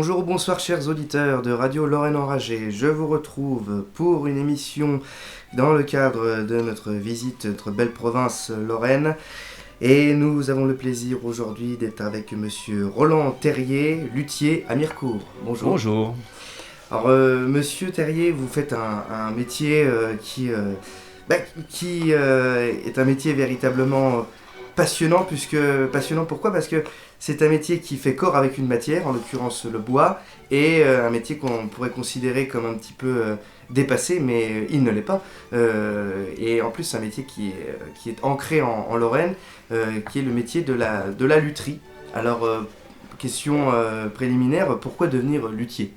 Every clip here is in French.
Bonjour ou bonsoir chers auditeurs de Radio Lorraine Enragée, je vous retrouve pour une émission dans le cadre de notre visite, notre belle province Lorraine. Et nous avons le plaisir aujourd'hui d'être avec monsieur Roland Terrier, luthier à Mirecourt. Bonjour. Bonjour. Alors monsieur Terrier, vous faites un métier qui est un métier véritablement passionnant, pourquoi ? Parce que c'est un métier qui fait corps avec une matière, en l'occurrence le bois, et un métier qu'on pourrait considérer comme un petit peu dépassé, mais il ne l'est pas. Et en plus, c'est un métier qui est ancré en Lorraine, qui est le métier de la lutherie. Alors, question préliminaire, pourquoi devenir luthier ?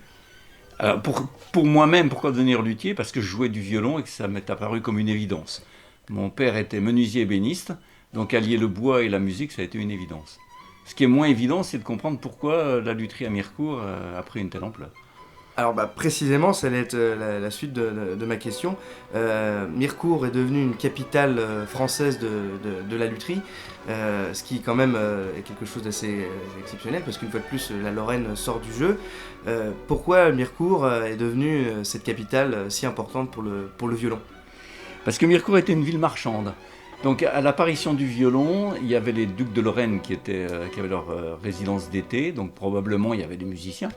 Alors pour moi-même, pourquoi devenir luthier ? Parce que je jouais du violon et que ça m'est apparu comme une évidence. Mon père était menuisier ébéniste, donc allier le bois et la musique, ça a été une évidence. Ce qui est moins évident, c'est de comprendre pourquoi la lutherie à Mirecourt a pris une telle ampleur. Alors précisément, ça allait être la suite de ma question. Mirecourt est devenue une capitale française de la lutherie, ce qui quand même est quelque chose d'assez exceptionnel, parce qu'une fois de plus, la Lorraine sort du jeu. Pourquoi Mirecourt est devenue cette capitale si importante pour le violon ? Parce que Mirecourt était une ville marchande. Donc à l'apparition du violon, il y avait les ducs de Lorraine qui avaient leur résidence d'été, donc probablement il y avait des musiciens.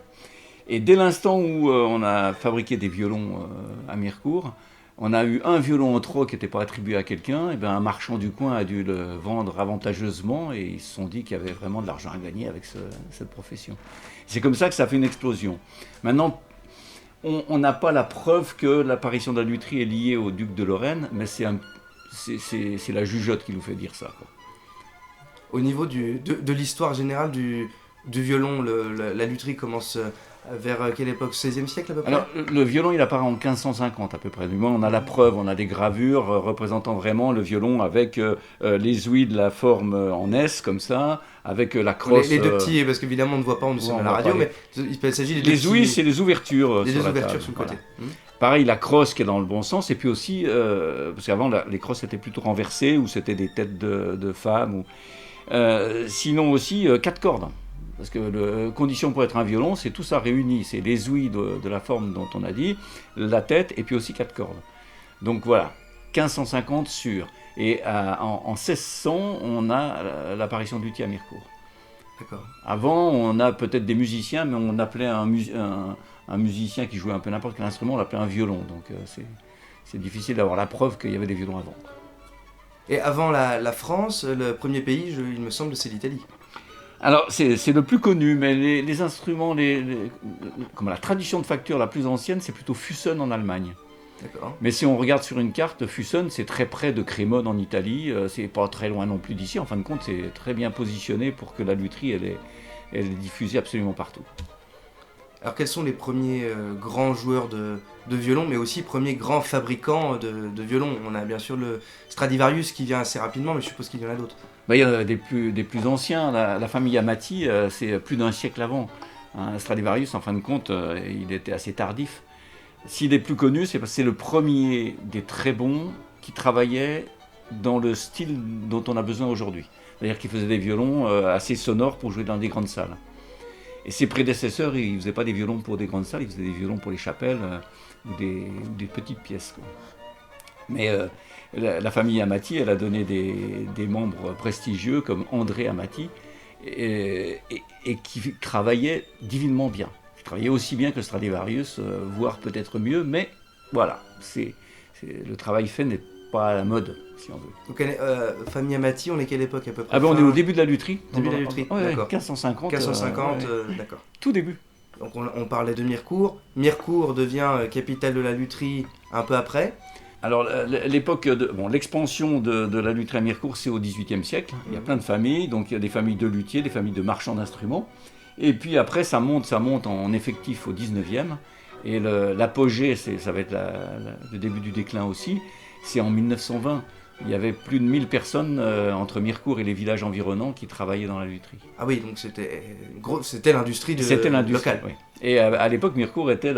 Et dès l'instant où on a fabriqué des violons à Mirecourt, on a eu un violon en trop qui n'était pas attribué à quelqu'un, et bien un marchand du coin a dû le vendre avantageusement et ils se sont dit qu'il y avait vraiment de l'argent à gagner avec cette profession. C'est comme ça que ça a fait une explosion. Maintenant, on n'a pas la preuve que l'apparition de la lutherie est liée aux ducs de Lorraine, mais c'est la jugeote qui nous fait dire ça, quoi. Au niveau de l'histoire générale du violon, la lutherie commence vers quelle époque ? 16e siècle à peu près ? Alors, le violon, il apparaît en 1550 à peu près. Du moins, on a la preuve, on a des gravures représentant vraiment le violon avec les ouïes de la forme en S, comme ça, avec la crosse. Les deux petits, parce qu'évidemment on ne voit pas, on sommes à la radio, mais il s'agit des deux les ouïes, c'est les ouvertures. Les sur deux la ouvertures table, sur le côté. Voilà. Pareil, la crosse qui est dans le bon sens, et puis aussi, parce qu'avant, les crosses étaient plutôt renversées, ou c'était des têtes de femmes. Sinon aussi, 4 cordes. Parce que la condition pour être un violon, c'est tout ça réuni. C'est les ouïes de la forme dont on a dit, la tête, et puis aussi 4 cordes. Donc voilà, 1550 sûr. Et en 1600, on a l'apparition du luthier à Mirecourt. D'accord. Avant, on a peut-être des musiciens, mais on appelait un musicien qui jouait un peu n'importe quel instrument, on l'appelait un violon. Donc c'est difficile d'avoir la preuve qu'il y avait des violons avant. Et avant la France, le premier pays, il me semble, c'est l'Italie. Alors, c'est le plus connu, mais les instruments, comme la tradition de facture la plus ancienne, c'est plutôt Fussen en Allemagne. D'accord. Mais si on regarde sur une carte, Fussen, c'est très près de Crémone en Italie, c'est pas très loin non plus d'ici. En fin de compte, c'est très bien positionné pour que la lutherie, elle est diffusée absolument partout. Alors, quels sont les premiers grands joueurs de violon, mais aussi premiers grands fabricants de violon ? On a bien sûr le Stradivarius qui vient assez rapidement, mais je suppose qu'il y en a d'autres. Il y en a des plus anciens. La famille Amati, c'est plus d'un siècle avant. Stradivarius, en fin de compte, il était assez tardif. S'il est plus connu, c'est parce que c'est le premier des très bons qui travaillait dans le style dont on a besoin aujourd'hui. C'est-à-dire qu'il faisait des violons assez sonores pour jouer dans des grandes salles. Et ses prédécesseurs, ils ne faisaient pas des violons pour des grandes salles, ils faisaient des violons pour les chapelles ou des petites pièces, quoi. Mais la famille Amati, elle a donné des membres prestigieux comme André Amati et qui travaillaient divinement bien. Ils travaillaient aussi bien que Stradivarius, voire peut-être mieux, mais voilà, le travail fait n'est pas à la mode, si on veut. Donc, famille Amati, on est quelle époque à peu près ? On est au début de la lutherie. Début de la lutherie, ouais, d'accord. 1550. 1550, d'accord. Tout début. Donc on parlait de Mirecourt. Mirecourt devient capitale de la lutherie un peu après. Alors l'expansion de la lutherie à Mirecourt, c'est au XVIIIe siècle. Il y a plein de familles, donc il y a des familles de luthiers, des familles de marchands d'instruments. Et puis après, ça monte en effectif au XIXe. Et l'apogée, ça va être le début du déclin aussi, c'est en 1920. Il y avait plus de 1000 personnes entre Mirecourt et les villages environnants qui travaillaient dans la lutherie. Ah oui, donc c'était l'industrie locale. Oui. Et à l'époque, Mirecourt était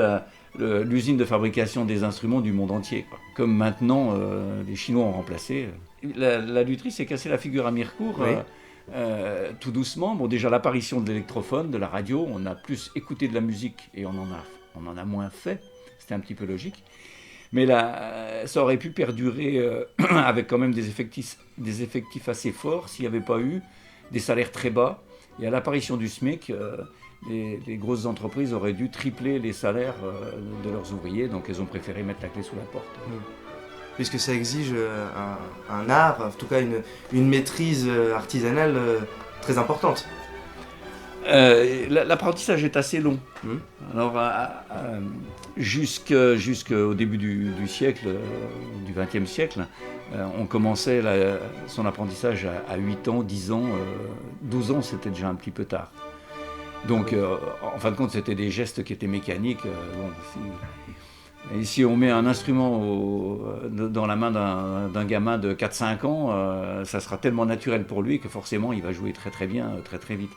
l'usine de fabrication des instruments du monde entier, quoi. Comme maintenant, les Chinois ont remplacé. La lutherie s'est cassée la figure à Mirecourt. Oui. tout doucement. Bon, déjà l'apparition de l'électrophone, de la radio, on a plus écouté de la musique et on en a moins fait. C'était un petit peu logique. Mais là, ça aurait pu perdurer avec quand même des effectifs assez forts s'il n'y avait pas eu des salaires très bas. Et à l'apparition du SMIC, les grosses entreprises auraient dû tripler les salaires de leurs ouvriers, donc elles ont préféré mettre la clé sous la porte. Puisque ça exige un art, en tout cas une maîtrise artisanale très importante. L'apprentissage est assez long. Alors, jusqu'au début du siècle, du XXe siècle, on commençait son apprentissage à 8 ans, 10 ans, 12 ans, c'était déjà un petit peu tard. Donc, en fin de compte, c'était des gestes qui étaient mécaniques. Et si on met un instrument dans la main d'un gamin de 4-5 ans, ça sera tellement naturel pour lui que forcément, il va jouer très très bien, très très vite.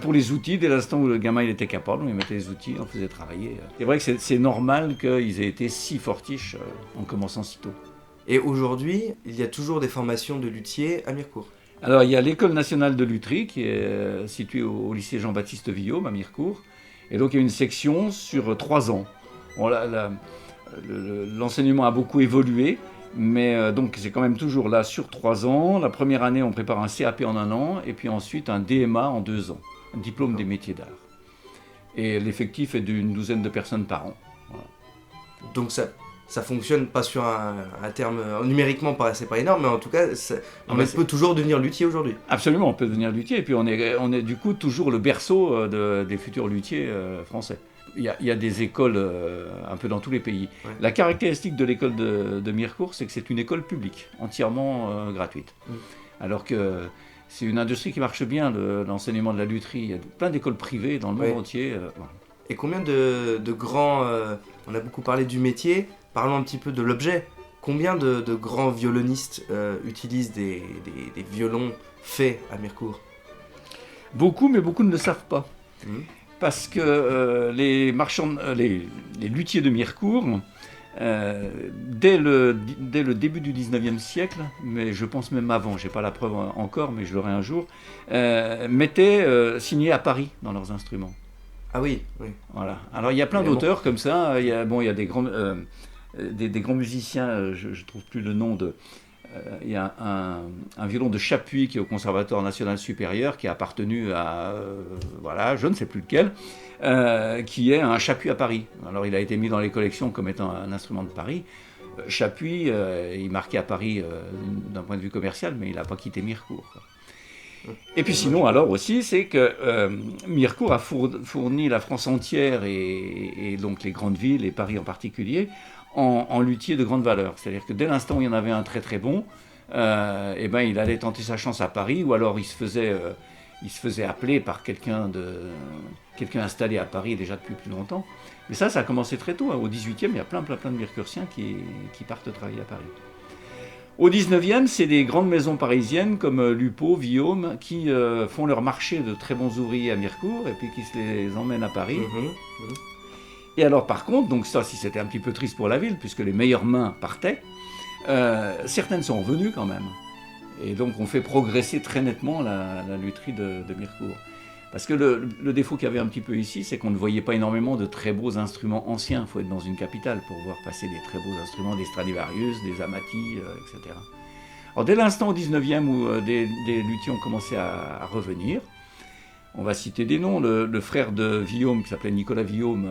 Pour les outils, dès l'instant où le gamin il était capable, on lui mettait les outils, on faisait travailler. C'est vrai que c'est normal qu'ils aient été si fortiches en commençant si tôt. Et aujourd'hui, il y a toujours des formations de luthiers à Mirecourt. Alors, il y a l'École nationale de lutherie qui est située au lycée Jean-Baptiste Villaume à Mirecourt. Et donc, il y a une section sur 3 ans. Bon, l'enseignement a beaucoup évolué, mais donc c'est quand même toujours là sur 3 ans. La première année, on prépare un CAP en 1 an, et puis ensuite un DMA en 2 ans, un diplôme des métiers d'art. Et l'effectif est d'une douzaine de personnes par an. Voilà. Donc ça fonctionne pas sur un terme numériquement, c'est pas énorme, mais en tout cas, on peut toujours devenir luthier aujourd'hui. Absolument, on peut devenir luthier, et puis on est du coup toujours le berceau des futurs luthiers français. Il y a des écoles un peu dans tous les pays. Ouais. La caractéristique de l'école de Mirecourt, c'est que c'est une école publique, entièrement gratuite. Alors que c'est une industrie qui marche bien, l'enseignement de la lutherie. Il y a plein d'écoles privées dans le monde entier. Et combien de grands... on a beaucoup parlé du métier, parlons un petit peu de l'objet. Combien de grands violonistes utilisent des violons faits à Mirecourt ? Beaucoup, mais beaucoup ne le savent pas. Parce que les luthiers de Mirecourt, dès le début du 19e siècle, mais je pense même avant, je n'ai pas la preuve encore, mais je l'aurai un jour, mettaient signé à Paris dans leurs instruments. Ah oui, oui. Voilà. Alors il y a plein d'auteurs comme ça, il y a des grands musiciens, je ne trouve plus le nom de... Il y a un violon de Chapuis qui est au Conservatoire national supérieur, qui a appartenu à, je ne sais plus lequel, qui est un Chapuis à Paris. Alors il a été mis dans les collections comme étant un instrument de Paris. Chapuis, il marquait à Paris d'un point de vue commercial, mais il n'a pas quitté Mirecourt. Et puis sinon, alors aussi, c'est que Mirecourt a fourni la France entière et donc les grandes villes, et Paris en particulier, en luthier de grande valeur. C'est-à-dire que dès l'instant où il y en avait un très très bon, il allait tenter sa chance à Paris, ou alors il se faisait appeler par quelqu'un installé à Paris déjà depuis plus longtemps. Mais ça a commencé très tôt. Au 18e, il y a plein de Mirecourtiens qui partent travailler à Paris. Au 19e, c'est des grandes maisons parisiennes comme Lupeault, Villaume, qui font leur marché de très bons ouvriers à Mirecourt et puis qui se les emmènent à Paris. Et alors par contre, donc ça, si c'était un petit peu triste pour la ville, puisque les meilleures mains partaient, certaines sont revenues quand même. Et donc on fait progresser très nettement la lutherie de Mirecourt. Parce que le défaut qu'il y avait un petit peu ici, c'est qu'on ne voyait pas énormément de très beaux instruments anciens. Il faut être dans une capitale pour voir passer des très beaux instruments, des Stradivarius, des Amati, etc. Alors dès l'instant au 19e où des luthiers ont commencé à revenir, on va citer des noms. Le frère de Villaume, qui s'appelait Nicolas Villaume,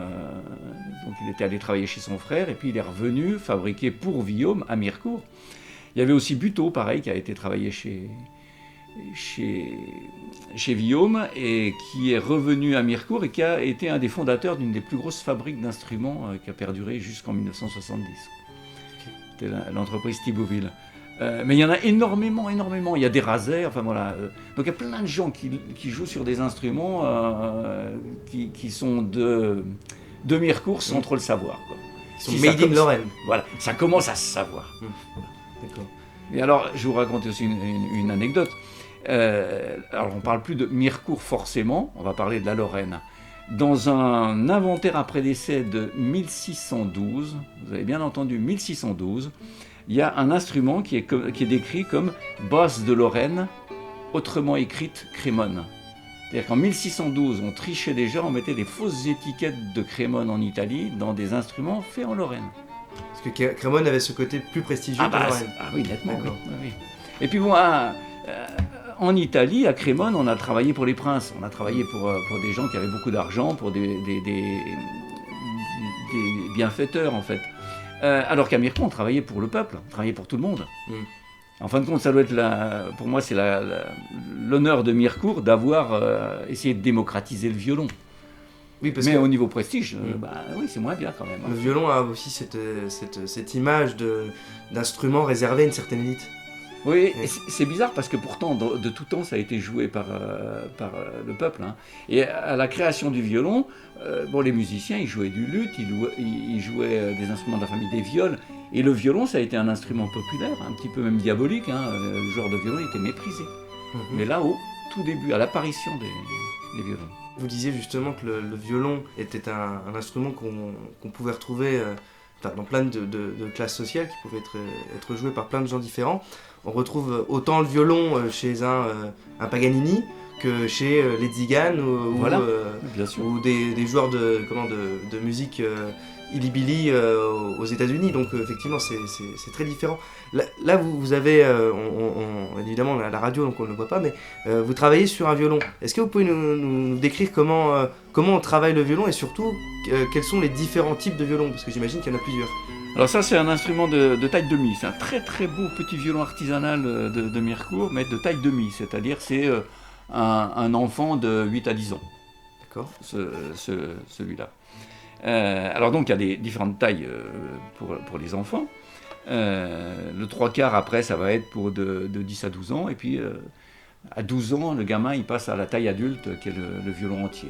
donc il était allé travailler chez son frère, et puis il est revenu fabriquer pour Villaume à Mirecourt. Il y avait aussi Buteau, pareil, qui a été travaillé chez Villaume, et qui est revenu à Mirecourt, et qui a été un des fondateurs d'une des plus grosses fabriques d'instruments qui a perduré jusqu'en 1970. C'était l'entreprise Thibauville. Mais il y en a énormément. Il y a des Razers, enfin voilà. Donc il y a plein de gens qui jouent sur des instruments qui sont de Mirecourt sans trop le savoir, quoi. Ils sont made in Lorraine. Voilà, ça commence à se savoir. D'accord. Et alors, je vous raconte aussi une anecdote. Alors, on ne parle plus de Mirecourt forcément, on va parler de la Lorraine. Dans un inventaire après décès de 1612, vous avez bien entendu 1612, il y a un instrument qui est décrit comme basse de Lorraine autrement écrite crémone. C'est-à-dire qu'en 1612, on trichait déjà, on mettait des fausses étiquettes de crémone en Italie dans des instruments faits en Lorraine. Parce que Crémone avait ce côté plus prestigieux que Lorraine. Ah oui, nettement. D'accord. Oui. Et puis bon, en Italie, à Crémone, on a travaillé pour les princes. On a travaillé pour des gens qui avaient beaucoup d'argent, pour des bienfaiteurs en fait. Alors qu'à Mirecourt, on travaillait pour le peuple, on travaillait pour tout le monde. En fin de compte, ça doit être pour moi, c'est l'honneur de Mirecourt d'avoir essayé de démocratiser le violon. Oui, mais au niveau prestige, oui, c'est moins bien quand même. Le violon a aussi cette image d'instrument réservé à une certaine élite. Oui, et c'est bizarre parce que pourtant, de tout temps, ça a été joué par le peuple. Hein. Et à la création du violon, les musiciens, ils jouaient du luth, ils jouaient des instruments de la famille des viols. Et le violon, ça a été un instrument populaire, un petit peu même diabolique. Hein. Le genre de violon était méprisé. Mais là, au tout début, à l'apparition des violons. Vous disiez justement que le violon était un instrument qu'on pouvait retrouver dans plein de classes sociales, qui pouvait être joué par plein de gens différents. On retrouve autant le violon chez un Paganini que chez les Tziganes ou des joueurs de musique illy-billy aux États-Unis. Donc effectivement, c'est très différent. Là vous avez, évidemment, on est à la radio, donc on ne le voit pas, mais vous travaillez sur un violon. Est-ce que vous pouvez nous décrire comment on travaille le violon et surtout quels sont les différents types de violons? Parce que j'imagine qu'il y en a plusieurs. Alors ça, c'est un instrument de taille demi. C'est un très très beau petit violon artisanal de Mirecourt, mais de taille demi. C'est-à-dire c'est un enfant de 8 à 10 ans. D'accord. Celui-là. Alors donc il y a des différentes tailles pour les enfants. Le 3/4 après, ça va être pour de 10 à 12 ans. Et puis à 12 ans, le gamin il passe à la taille adulte qui est le violon entier.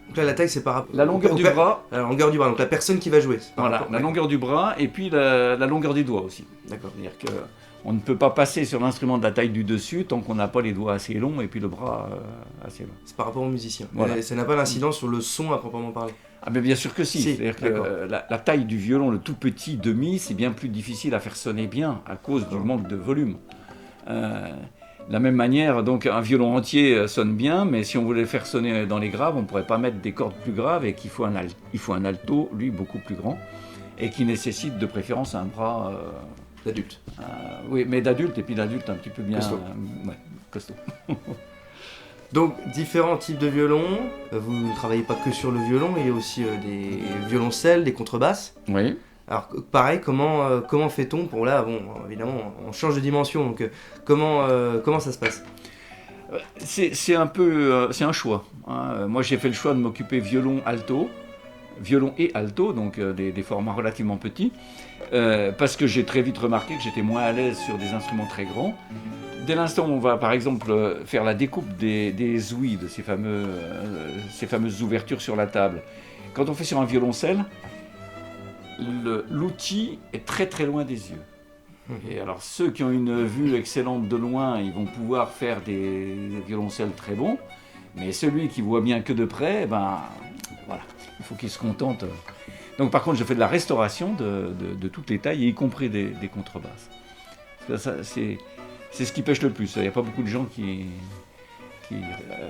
Donc là, la taille, c'est par rapport... La longueur du bras. La longueur du bras, donc la personne qui va jouer. Voilà, la longueur du bras et puis la longueur des doigts aussi. D'accord. C'est-à-dire qu'on ne peut pas passer sur l'instrument de la taille du dessus tant qu'on n'a pas les doigts assez longs et puis le bras assez long. C'est par rapport aux musiciens. Voilà. Et ça n'a pas d'incidence sur le son à proprement parler. Ah mais bien sûr que si. C'est-à-dire que la taille du violon, le tout petit demi, c'est bien plus difficile à faire sonner bien à cause du manque de volume. De la même manière, donc un violon entier sonne bien, mais si on voulait le faire sonner dans les graves, on ne pourrait pas mettre des cordes plus graves et qu'il faut un alto, lui, beaucoup plus grand, et qui nécessite de préférence un bras... d'adulte. Oui, mais d'adulte, et puis d'adulte un petit peu bien... Costaud. Costaud. Donc, différents types de violons. Vous ne travaillez pas que sur le violon, il y a aussi des violoncelles, des contrebasses. Oui. Alors pareil, comment fait-on pour là, bon, évidemment, on change de dimension, donc comment ça se passe? C'est un choix. Hein. Moi, j'ai fait le choix de m'occuper violon et alto, donc des formats relativement petits, parce que j'ai très vite remarqué que j'étais moins à l'aise sur des instruments très grands. Dès l'instant où on va, par exemple, faire la découpe des ouïes, de ces fameuses ouvertures sur la table, quand on fait sur un violoncelle, l'outil est très très loin des yeux. Et alors ceux qui ont une vue excellente de loin, ils vont pouvoir faire des violoncelles très bons, mais celui qui voit bien que de près, voilà, il faut qu'il se contente. Donc par contre, je fais de la restauration de toutes les tailles, y compris des contrebasses. C'est ce qui pêche le plus. Il n'y a pas beaucoup de gens qui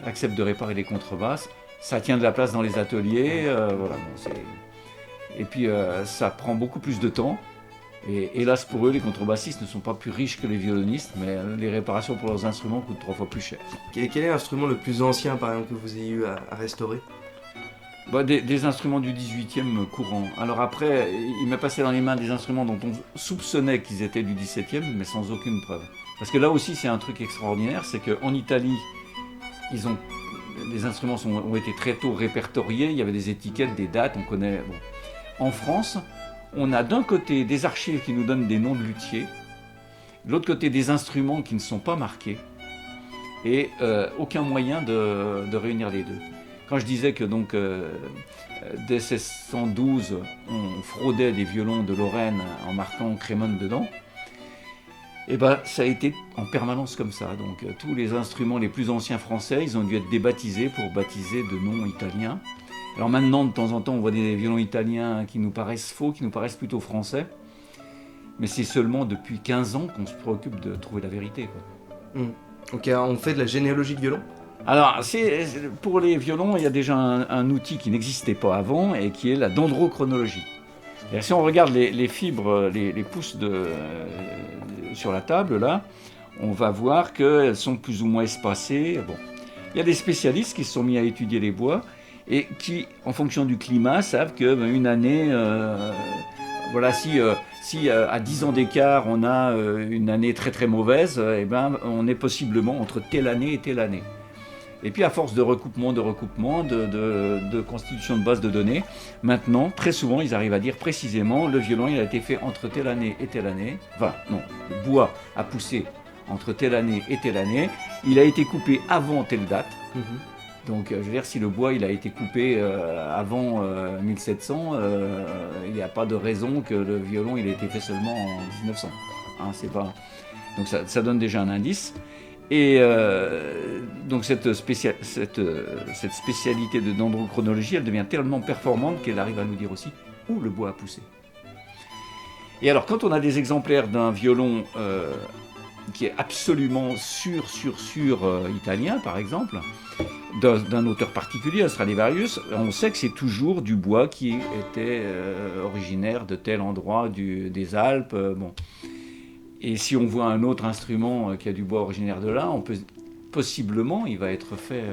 acceptent de réparer les contrebasses. Ça tient de la place dans les ateliers, voilà. Et puis ça prend beaucoup plus de temps. Et hélas pour eux, les contrebassistes ne sont pas plus riches que les violonistes, mais les réparations pour leurs instruments coûtent 3 fois plus cher. Quel est l'instrument le plus ancien, par exemple, que vous ayez eu à restaurer? Des instruments du 18e courant. Alors après, il m'est passé dans les mains des instruments dont on soupçonnait qu'ils étaient du 17e, mais sans aucune preuve. Parce que là aussi, c'est un truc extraordinaire, c'est qu'en Italie, les instruments ont été très tôt répertoriés, il y avait des étiquettes, des dates, on connaît... Bon. En France, on a d'un côté des archives qui nous donnent des noms de luthiers, de l'autre côté des instruments qui ne sont pas marqués, et aucun moyen de réunir les deux. Quand je disais que donc dès 1612, on fraudait des violons de Lorraine en marquant Crémone dedans, et ça a été en permanence comme ça. Donc tous les instruments les plus anciens français, ils ont dû être débaptisés pour baptiser de noms italiens. Alors maintenant, de temps en temps, on voit des violons italiens qui nous paraissent faux, qui nous paraissent plutôt français. Mais c'est seulement depuis 15 ans qu'on se préoccupe de trouver la vérité, quoi. Ok, on fait de la généalogie de violon. Alors, pour les violons, il y a déjà un outil qui n'existait pas avant et qui est la dendrochronologie. Et si on regarde les fibres, les pousses sur la table, là, on va voir qu'elles sont plus ou moins espacées. Bon. Il y a des spécialistes qui se sont mis à étudier les bois et qui, en fonction du climat, savent qu'une année, voilà, si à 10 ans d'écart, on a une année très très mauvaise, eh ben, on est possiblement entre telle année et telle année. Et puis à force de recoupement, de constitution de base de données, maintenant, très souvent, ils arrivent à dire précisément le violon il a été fait entre telle année et telle année. Enfin, non, le bois a poussé entre telle année et telle année. Il a été coupé avant telle date. Donc, je veux dire, si le bois il a été coupé avant 1700, il n'y a pas de raison que le violon il ait été fait seulement en 1900. Hein, c'est pas... Donc ça donne déjà un indice. Et donc cette spécialité de dendrochronologie, elle devient tellement performante qu'elle arrive à nous dire aussi où le bois a poussé. Et alors quand on a des exemplaires d'un violon qui est absolument sûr italien par exemple, d'un auteur particulier, un Stradivarius, on sait que c'est toujours du bois qui était originaire de tel endroit des Alpes. Bon. Et si on voit un autre instrument qui a du bois originaire de là, on peut possiblement, il va être fait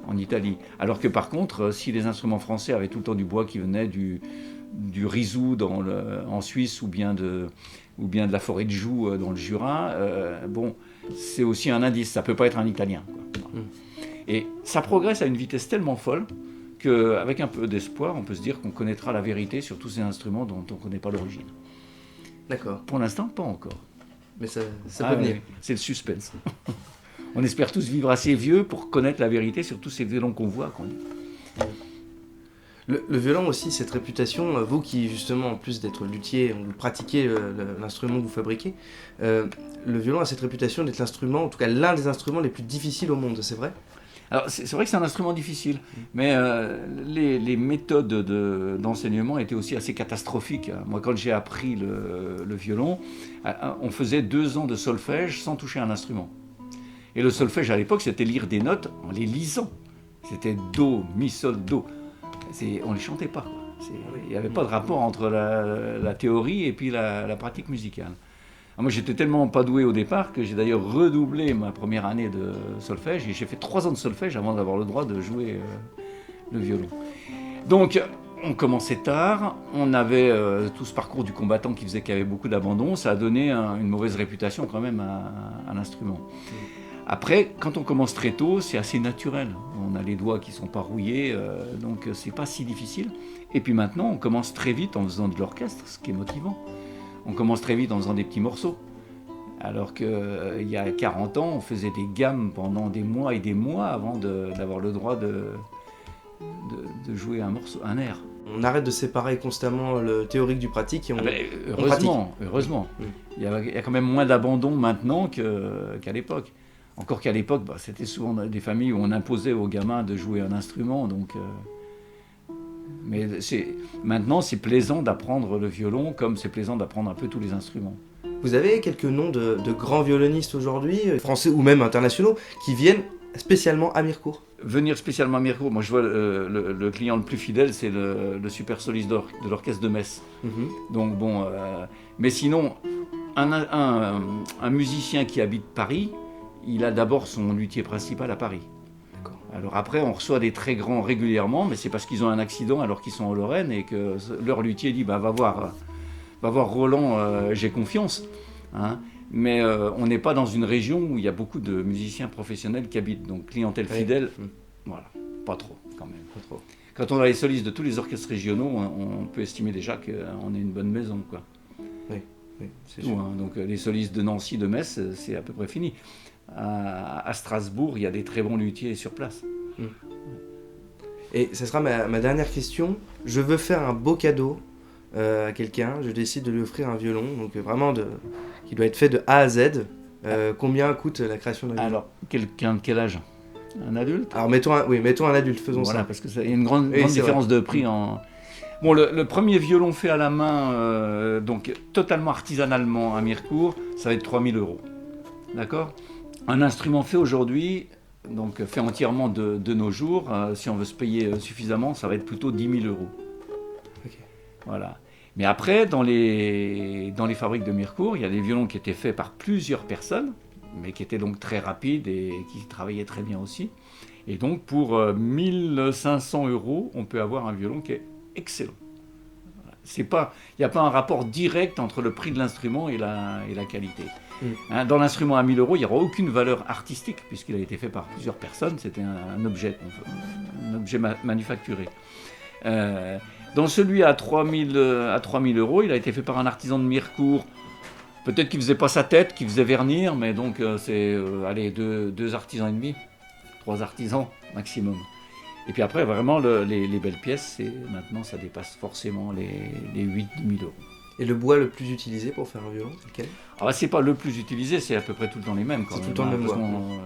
en Italie. Alors que par contre, si les instruments français avaient tout le temps du bois qui venait du Rizou en Suisse ou bien de la forêt de Joux dans le Jura, bon, c'est aussi un indice. Ça peut pas être un Italien, quoi. Et ça progresse à une vitesse tellement folle qu'avec un peu d'espoir, on peut se dire qu'on connaîtra la vérité sur tous ces instruments dont on ne connaît pas l'origine. D'accord. Pour l'instant, pas encore. Mais ça peut venir. Oui. C'est le suspense. On espère tous vivre assez vieux pour connaître la vérité sur tous ces violons qu'on voit. Le violon aussi, cette réputation, vous qui justement, en plus d'être luthier, vous pratiquez l'instrument que vous fabriquez, le violon a cette réputation d'être l'instrument, en tout cas l'un des instruments les plus difficiles au monde, c'est vrai ? Alors c'est vrai que c'est un instrument difficile, mais les méthodes d'enseignement étaient aussi assez catastrophiques. Moi, quand j'ai appris le violon, on faisait 2 ans de solfège sans toucher un instrument. Et le solfège à l'époque, c'était lire des notes en les lisant. C'était do, mi, sol, do. On ne les chantait pas, quoi. Il n'y avait pas de rapport entre la théorie et puis la pratique musicale. Alors moi, j'étais tellement pas doué au départ que j'ai d'ailleurs redoublé ma première année de solfège et j'ai fait 3 ans de solfège avant d'avoir le droit de jouer le violon. Donc, on commençait tard, on avait tout ce parcours du combattant qui faisait qu'il y avait beaucoup d'abandon, ça a donné une mauvaise réputation quand même à l'instrument. Après, quand on commence très tôt, c'est assez naturel. On a les doigts qui ne sont pas rouillés, donc c'est pas si difficile. Et puis maintenant, on commence très vite en faisant de l'orchestre, ce qui est motivant. On commence très vite en faisant des petits morceaux. Alors qu'il y a 40 ans, on faisait des gammes pendant des mois et des mois avant d'avoir le droit de jouer un morceau, un air. On arrête de séparer constamment le théorique du pratique et on heureusement. Il y a quand même moins d'abandon maintenant qu'à l'époque. Encore qu'à l'époque, c'était souvent des familles où on imposait aux gamins de jouer un instrument. Mais maintenant, c'est plaisant d'apprendre le violon comme c'est plaisant d'apprendre un peu tous les instruments. Vous avez quelques noms de grands violonistes aujourd'hui, français ou même internationaux, qui viennent spécialement à Mirecourt? Venir spécialement à Mirecourt, moi je vois le client le plus fidèle, c'est le super soliste de l'orchestre de Metz. Donc bon, mais sinon, un musicien qui habite Paris, il a d'abord son luthier principal à Paris. D'accord. Alors après, on reçoit des très grands régulièrement, mais c'est parce qu'ils ont un accident alors qu'ils sont en Lorraine et que leur luthier dit va voir Roland, j'ai confiance. Hein. Mais on n'est pas dans une région où il y a beaucoup de musiciens professionnels qui habitent, donc clientèle fidèle, voilà, pas trop quand même. Pas trop. Quand on a les solistes de tous les orchestres régionaux, on peut estimer déjà qu'on est une bonne maison, quoi. Oui, c'est tout, sûr. hein. Donc les solistes de Nancy, de Metz, c'est à peu près fini. À Strasbourg, il y a des très bons luthiers sur place. Et ça sera ma dernière question. Je veux faire un beau cadeau à quelqu'un. Je décide de lui offrir un violon, donc vraiment qui doit être fait de A à Z. Combien coûte la création d'un violon? Alors, quelqu'un de quel âge? Un adulte? Alors mettons un adulte, faisons voilà, ça. Parce qu'il y a une grande différence de prix. Bon, le premier violon fait à la main, donc totalement artisanalement à Mirecourt, ça va être 3 000 €. D'accord? Un instrument fait aujourd'hui, donc fait entièrement de nos jours, si on veut se payer suffisamment, ça va être plutôt 10 000 euros. Ok. Voilà. Mais après, dans les fabriques de Mirecourt, il y a des violons qui étaient faits par plusieurs personnes, mais qui étaient donc très rapides et qui travaillaient très bien aussi. Et donc pour 1 500 euros, on peut avoir un violon qui est excellent. Il n'y a pas un rapport direct entre le prix de l'instrument et la qualité. Hein, dans l'instrument à 1 000 euros, il n'y aura aucune valeur artistique, puisqu'il a été fait par plusieurs personnes, c'était un objet manufacturé. Dans celui à 3 000 euros, il a été fait par un artisan de Mirecourt. Peut-être qu'il ne faisait pas sa tête, qu'il faisait vernir, mais donc c'est deux artisans et demi, 3 artisans maximum. Et puis après, vraiment, les belles pièces, maintenant, ça dépasse forcément les 8 000 euros. Et le bois le plus utilisé pour faire un violon, c'est lequel? Alors, c'est pas le plus utilisé, c'est à peu près tout le temps les mêmes. C'est tout le temps le même bois.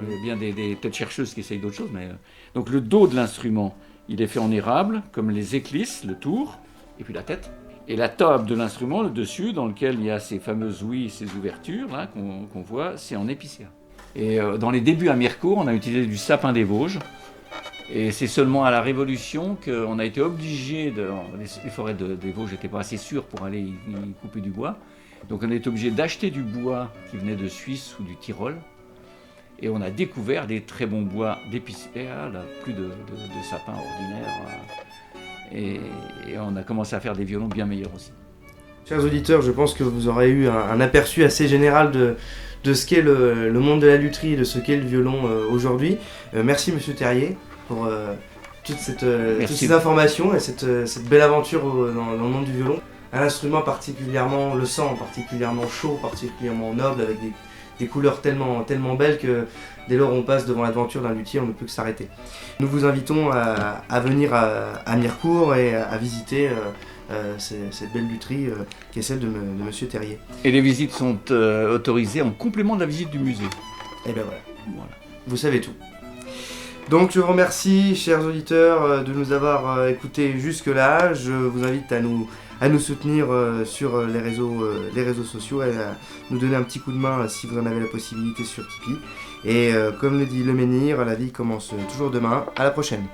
Il y a bien des têtes chercheuses qui essayent d'autres choses. Mais, donc le dos de l'instrument, il est fait en érable, comme les éclisses, le tour, et puis la tête. Et la table de l'instrument, le dessus, dans lequel il y a ces fameuses ouïes, ces ouvertures là qu'on voit, c'est en épicéa. Et dans les débuts à Mirecourt, on a utilisé du sapin des Vosges. Et c'est seulement à la Révolution qu'on a été obligé les forêts des Vosges n'étaient pas assez sûres pour aller y couper du bois. Donc on a été obligé d'acheter du bois qui venait de Suisse ou du Tyrol. Et on a découvert des très bons bois d'épicéa, plus de sapins ordinaires. Et on a commencé à faire des violons bien meilleurs aussi. Chers auditeurs, je pense que vous aurez eu un aperçu assez général de ce qu'est le monde de la lutherie et de ce qu'est le violon aujourd'hui. Merci Monsieur Terrier pour toutes ces informations et cette belle aventure dans le monde du violon. Un instrument particulièrement, le sang particulièrement chaud, particulièrement noble, avec des couleurs tellement belles que dès lors on passe devant l'aventure d'un luthier, on ne peut que s'arrêter. Nous vous invitons à venir à Mirecourt et à visiter cette belle lutherie qui est celle de Monsieur Terrier. Et les visites sont autorisées en complément de la visite du musée. Et ben voilà. Vous savez tout. Donc je vous remercie, chers auditeurs, de nous avoir écoutés jusque-là. Je vous invite à nous soutenir sur les réseaux sociaux, à nous donner un petit coup de main si vous en avez la possibilité sur Tipeee. Et comme le dit le menhir, la vie commence toujours demain. À la prochaine.